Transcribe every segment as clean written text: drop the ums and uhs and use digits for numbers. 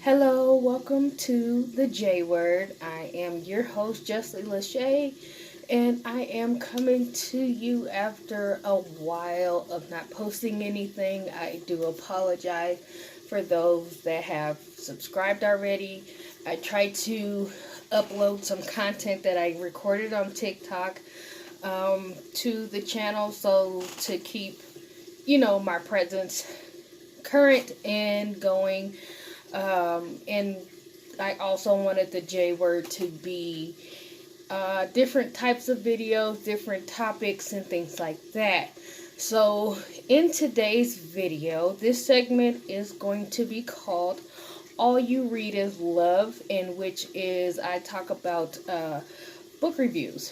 Hello, welcome to the J Word. I am your host, Jessie Lachey, and I am coming to you after a while of not posting anything. I do apologize for those that have subscribed already. I tried to upload some content that I recorded on TikTok to the channel, so to keep, my presence current and going. And I also wanted the J Word to be different types of videos, different topics, and things like that. So, in today's video, this segment is going to be called All You Read Is Love, in which is I talk about book reviews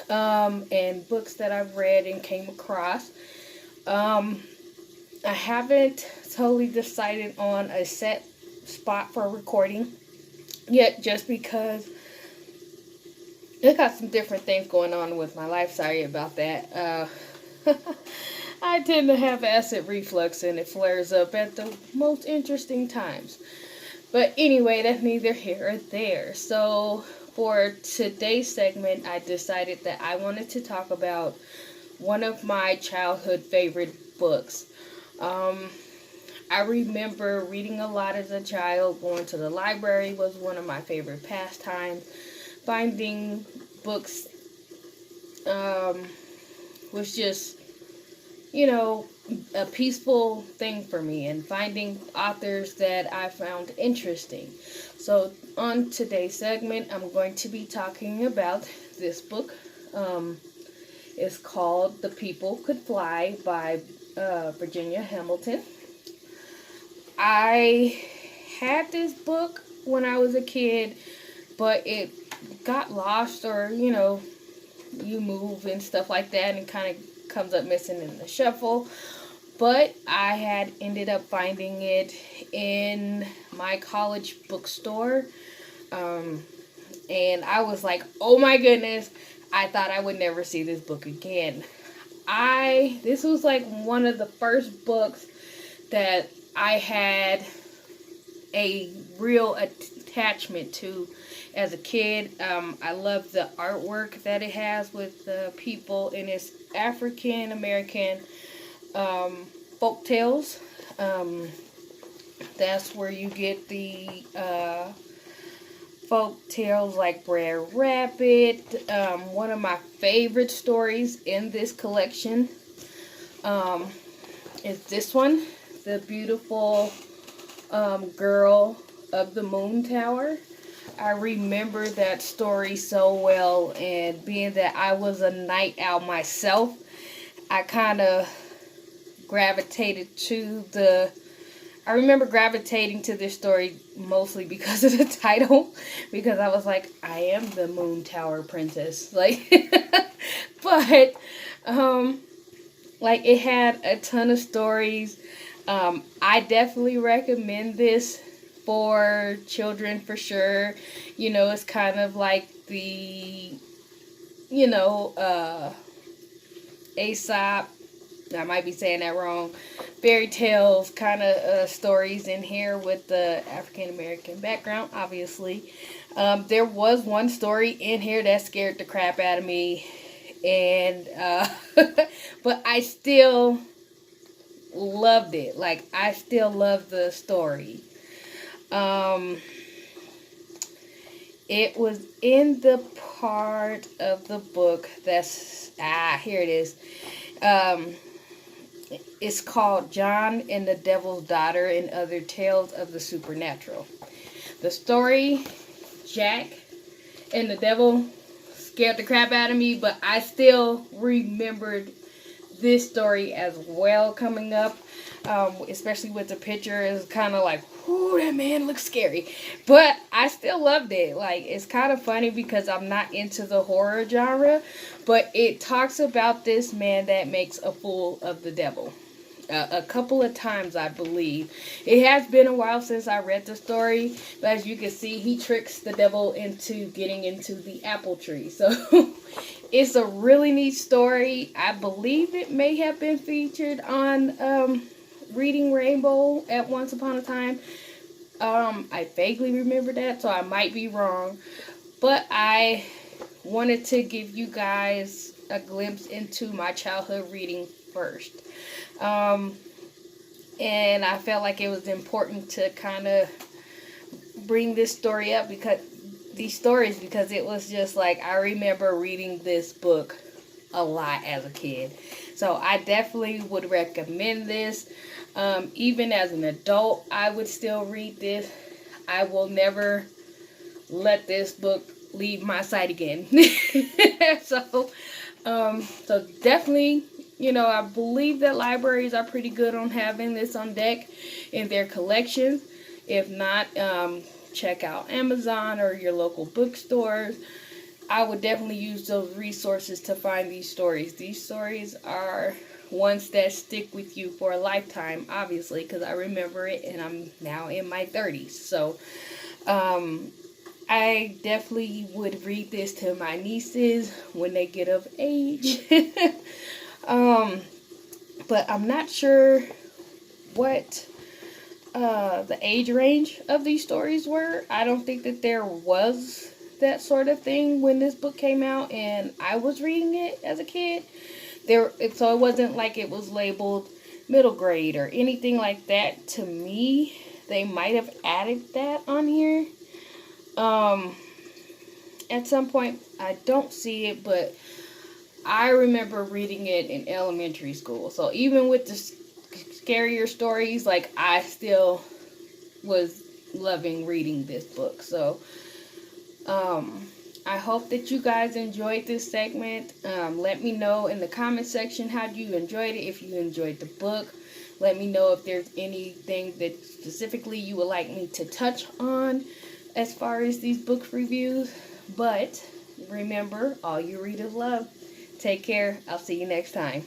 and books that I've read and came across. I haven't totally decided on a set spot for recording yet, just because I got some different things going on with my life. Sorry about that. I tend to have acid reflux and it flares up at the most interesting times. But anyway, that's neither here or there. So for today's segment, I decided that I wanted to talk about one of my childhood favorite books. I remember reading a lot as a child. Going to the library was one of my favorite pastimes. Finding books was just, a peaceful thing for me, and finding authors that I found interesting. So on today's segment, I'm going to be talking about this book. It's called The People Could Fly by Virginia Hamilton. I had this book when I was a kid, but it got lost, or you move and stuff like that, and it kind of comes up missing in the shuffle. But I had ended up finding it in my college bookstore, and I was like, oh my goodness, I thought I would never see this book again. This was like one of the first books that I had a real attachment to as a kid. I love the artwork that it has with the people, and it's African American folk tales. That's where you get the folk tales like Brer Rabbit. One of my favorite stories in this collection is this one, The Beautiful Girl of the Moon Tower. I remember that story so well, and being that I was a night owl myself, I kind of I remember gravitating to this story mostly because of the title, because I was like, I am the Moon Tower Princess. But, it had a ton of stories. I definitely recommend this for children for sure. It's kind of like the, Aesop, I might be saying that wrong, fairy tales kind of stories in here with the African American background, obviously. There was one story in here that scared the crap out of me, and but I still loved it. I still love the story. It was in the part of the book that's here it is. It's called John and the Devil's Daughter and Other Tales of the Supernatural. The story, Jack and the Devil, scared the crap out of me, but I still remembered this story as well coming up, especially with the picture. It's kind of like, whoo, that man looks scary, but I still loved it. It's kind of funny because I'm not into the horror genre, but it talks about this man that makes a fool of the devil a couple of times, I believe. It has been a while since I read the story, but as you can see, he tricks the devil into getting into the apple tree. So it's a really neat story. I believe it may have been featured on Reading Rainbow at once upon a time. I vaguely remember that, so I might be wrong. But I wanted to give you guys a glimpse into my childhood reading first. Um, and I felt like it was important to kind of bring this story up because these stories because it was just like I remember reading this book a lot as a kid. So I definitely would recommend this. Even as an adult, I would still read this. I will never let this book leave my sight again. So definitely, I believe that libraries are pretty good on having this on deck in their collections. If not, check out Amazon or your local bookstores. I would definitely use those resources to find these stories. These stories are ones that stick with you for a lifetime, obviously, because I remember it and I'm now in my 30s. So, I definitely would read this to my nieces when they get of age. um, but I'm not sure what the age range of these stories were. I don't think that there was that sort of thing when this book came out and I was reading it as a kid. So it wasn't like it was labeled middle grade or anything like that. To me, they might have added that on here. At some point, I don't see it, but I remember reading it in elementary school. So even with the scarier stories, like I still was loving reading this book. So I hope that you guys enjoyed this segment. Let me know in the comment section how you enjoyed it. If you enjoyed the book, let me know if there's anything that specifically you would like me to touch on as far as these book reviews. But remember, all you read is love. Take care. I'll see you next time.